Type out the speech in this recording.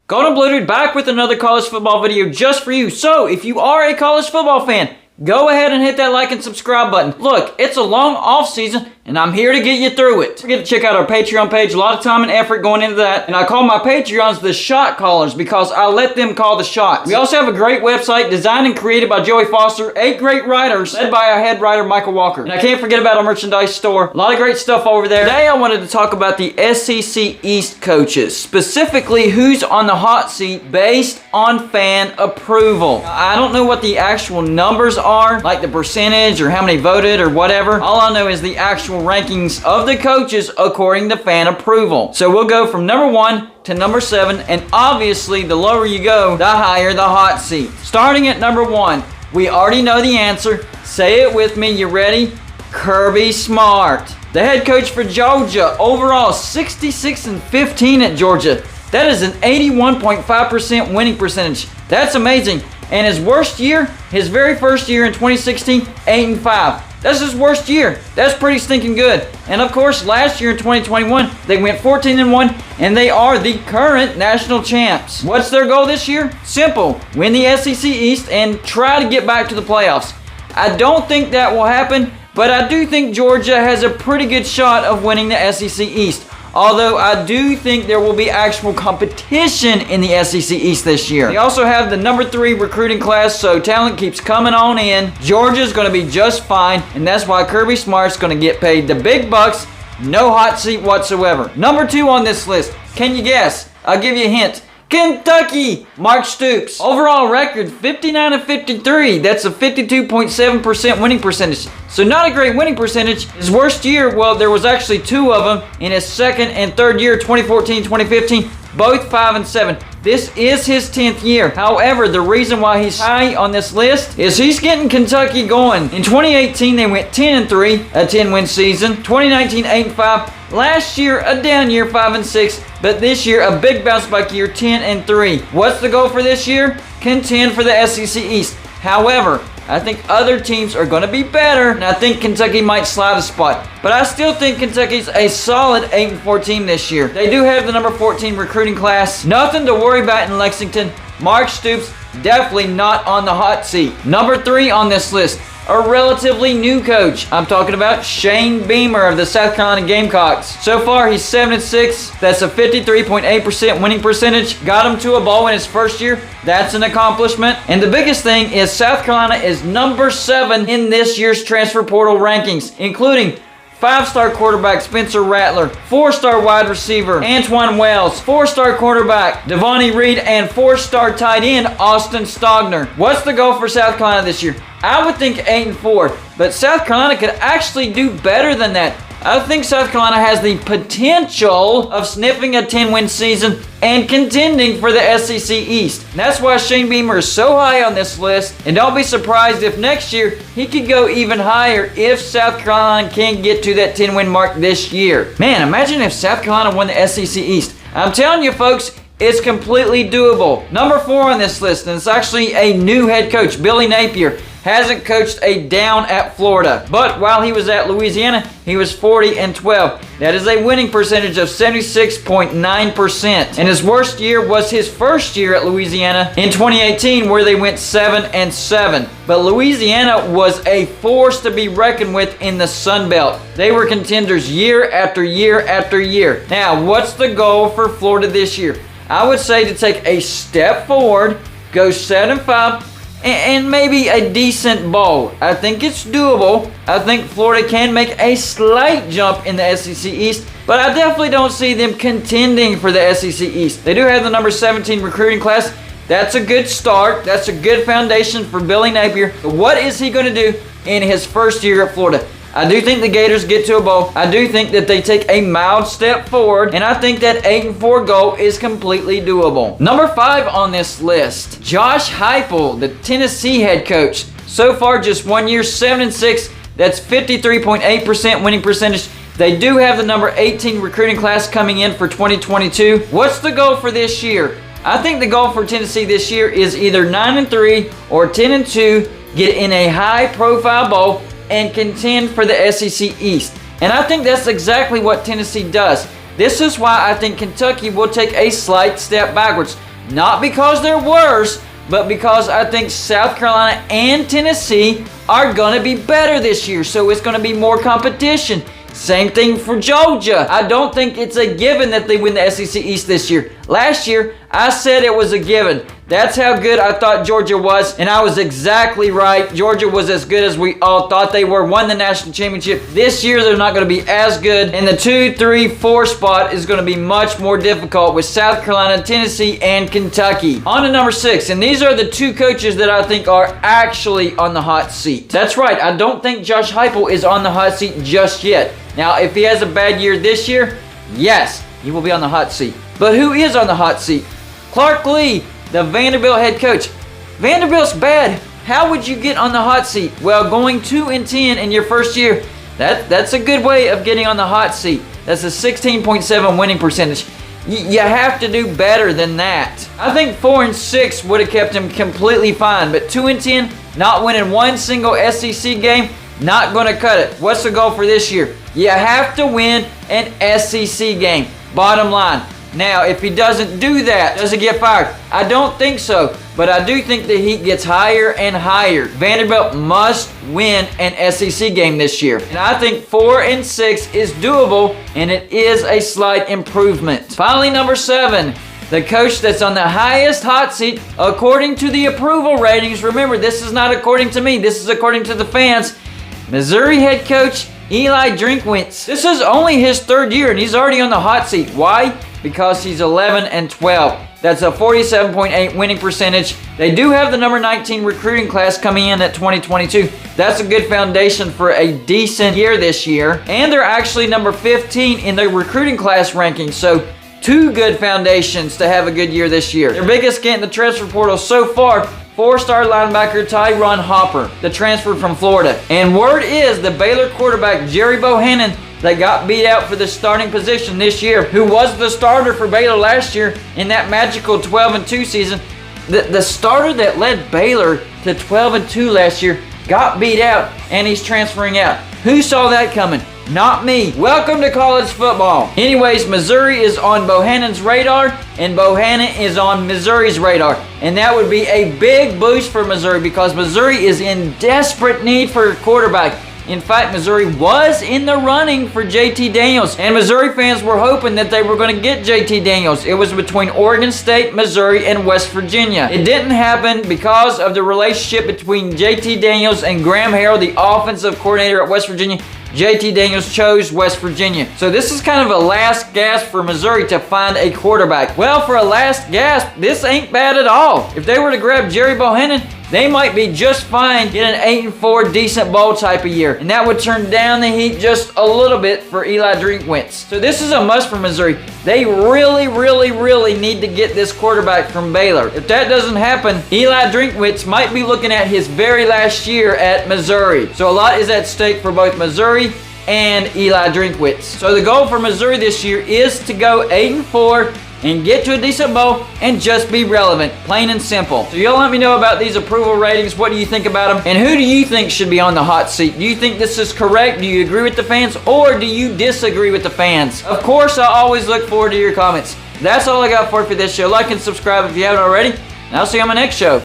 Golden Blue Dude back with another college football video just for you. So, if you are a college football fan, go ahead and hit that like and subscribe button. Look, it's a long off season, and I'm here to get you through it. Don't forget to check out our Patreon page. A lot of time and effort going into that. And I call my Patreons the shot callers because I let them call the shots. We also have a great website designed and created by Joey Foster, 8 great writers, led by our head writer, Michael Walker. And I can't forget about our merchandise store. A lot of great stuff over there. Today, I wanted to talk about the SEC East coaches, specifically who's on the hot seat based on fan approval. Now, I don't know what the actual numbers are, like the percentage or how many voted or whatever. All I know is the actual rankings of the coaches according to fan approval. So we'll go from number 1 to number 7, and obviously the lower you go, the higher the hot seat. Starting at number 1, we already know the answer. Say it with me, you ready? Kirby Smart. The head coach for Georgia, overall 66-15 at Georgia. That is an 81.5% winning percentage. That's amazing. And his worst year, his very first year in 2016, 8-5. That's his worst year. That's pretty stinking good. And of course, last year in 2021, they went 14-1, and they are the current national champs. What's their goal this year? Simple. Win the SEC East and try to get back to the playoffs. I don't think that will happen, but I do think Georgia has a pretty good shot of winning the SEC East. Although I do think there will be actual competition in the SEC East this year. They also have the number 3 recruiting class, so talent keeps coming on in. Georgia's going to be just fine, and that's why Kirby Smart's going to get paid the big bucks. No hot seat whatsoever. Number 2 on this list. Can you guess? I'll give you a hint. Kentucky, Mark Stoops. Overall record, 59-53. That's a 52.7% winning percentage. So not a great winning percentage. His worst year, well, there was actually 2 of them in his second and third year, 2014, 2015, both 5-7. This is his 10th year. However, the reason why he's high on this list is he's getting Kentucky going. In 2018, they went 10-3, a 10-win season. 2019, 8-5. Last year, a down year, 5-6. But this year, a big bounce back year, 10-3. What's the goal for this year? Contend for the SEC East. However, I think other teams are going to be better, and I think Kentucky might slide a spot. But I still think Kentucky's a solid 8-4 team this year. They do have the number 14 recruiting class. Nothing to worry about in Lexington. Mark Stoops, definitely not on the hot seat. Number 3 on this list, a relatively new coach. I'm talking about Shane Beamer of the South Carolina Gamecocks. So far, he's 7-6. That's a 53.8% winning percentage. Got him to a bowl in his first year. That's an accomplishment. And the biggest thing is South Carolina is number 7 in this year's transfer portal rankings, including 5-star quarterback Spencer Rattler, 4-star wide receiver Antoine Wells, 4-star quarterback Devontae Reed, and 4-star tight end Austin Stogner. What's the goal for South Carolina this year? I would think 8-4, but South Carolina could actually do better than that. I think South Carolina has the potential of sniffing a 10-win season and contending for the SEC East. That's why Shane Beamer is so high on this list, and don't be surprised if next year he could go even higher if South Carolina can get to that 10-win mark this year. Man, imagine if South Carolina won the SEC East. I'm telling you folks, it's completely doable. Number 4 on this list, and it's actually a new head coach, Billy Napier. Hasn't coached a down at Florida. But while he was at Louisiana, he was 40-12. That is a winning percentage of 76.9%. And his worst year was his first year at Louisiana in 2018, where they went 7-7. But Louisiana was a force to be reckoned with in the Sun Belt. They were contenders year after year after year. Now, what's the goal for Florida this year? I would say to take a step forward, go 7-5, and maybe a decent bowl. I think it's doable. I think Florida can make a slight jump in the SEC East, but I definitely don't see them contending for the SEC East. They do have the number 17 recruiting class. That's a good start. That's a good foundation for Billy Napier. But what is he going to do in his first year at Florida? I do think the Gators get to a bowl. I do think that they take a mild step forward, and I think that 8-4 goal is completely doable. Number 5 on this list, Josh Heupel, the Tennessee head coach. So far, just 1 year, 7-6. That's 53.8% winning percentage. They do have the number 18 recruiting class coming in for 2022. What's the goal for this year? I think the goal for Tennessee this year is either 9-3 or 10-2, get in a high-profile bowl, and contend for the SEC East. And I think that's exactly what Tennessee does. This is why I think Kentucky will take a slight step backwards. Not because they're worse, but because I think South Carolina and Tennessee are going to be better this year. So it's going to be more competition. Same thing for Georgia. I don't think it's a given that they win the SEC East this year. Last year, I said it was a given. That's how good I thought Georgia was, and I was exactly right. Georgia was as good as we all thought they were, won the national championship. This year, they're not going to be as good, and the 2, 3, 4 spot is going to be much more difficult with South Carolina, Tennessee, and Kentucky. On to number 6, and these are the 2 coaches that I think are actually on the hot seat. That's right, I don't think Josh Heupel is on the hot seat just yet. Now, if he has a bad year this year, yes, he will be on the hot seat. But who is on the hot seat? Clark Lee, the Vanderbilt head coach. Vanderbilt's bad. How would you get on the hot seat? Well, going 2-10 in your first year, that's a good way of getting on the hot seat. That's a 16.7 winning percentage. You have to do better than that. I think 4-6 would have kept him completely fine, but 2-10, not winning one single SEC game, not going to cut it. What's the goal for this year? You have to win an SEC game. Bottom line. Now, if he doesn't do that, does he get fired? I don't think so, but I do think the heat gets higher and higher. Vanderbilt must win an SEC game this year. And I think 4-6 is doable, and it is a slight improvement. Finally, number 7. The coach that's on the highest hot seat according to the approval ratings. Remember, this is not according to me. This is according to the fans. Missouri head coach Eli Drinkwitz. This is only his 3rd year, and he's already on the hot seat. Why? Because he's 11-12. That's a 47.8 winning percentage. They do have the number 19 recruiting class coming in at 2022. That's a good foundation for a decent year this year. And they're actually number 15 in the recruiting class ranking. So 2 good foundations to have a good year this year. Their biggest get in the transfer portal so far, 4-star linebacker Tyron Hopper, the transfer from Florida. And word is the Baylor quarterback Jerry Bohannon that got beat out for the starting position this year, who was the starter for Baylor last year in that magical 12-2 season. The starter that led Baylor to 12-2 last year got beat out, and he's transferring out. Who saw that coming? Not me. Welcome to college football. Anyways, Missouri is on Bohannon's radar, and Bohannon is on Missouri's radar. And that would be a big boost for Missouri because Missouri is in desperate need for a quarterback. In fact, Missouri was in the running for JT Daniels, and Missouri fans were hoping that they were going to get JT Daniels. It was between Oregon State, Missouri, and West Virginia. It didn't happen because of the relationship between JT Daniels and Graham Harrell, the offensive coordinator at West Virginia. JT Daniels chose West Virginia. So this is kind of a last gasp for Missouri to find a quarterback. Well, for a last gasp, this ain't bad at all. If they were to grab Jerry Bohannon, they might be just fine, get an 8-4 decent bowl type of year. And that would turn down the heat just a little bit for Eli Drinkwitz. So this is a must for Missouri. They really, really, really need to get this quarterback from Baylor. If that doesn't happen, Eli Drinkwitz might be looking at his very last year at Missouri. So a lot is at stake for both Missouri and Eli Drinkwitz. So the goal for Missouri this year is to go 8-4 and get to a decent bowl and just be relevant, plain and simple. So y'all let me know about these approval ratings. What do you think about them? And who do you think should be on the hot seat? Do you think this is correct? Do you agree with the fans? Or do you disagree with the fans? Of course, I always look forward to your comments. That's all I got for this show. Like and subscribe if you haven't already. And I'll see you on my next show.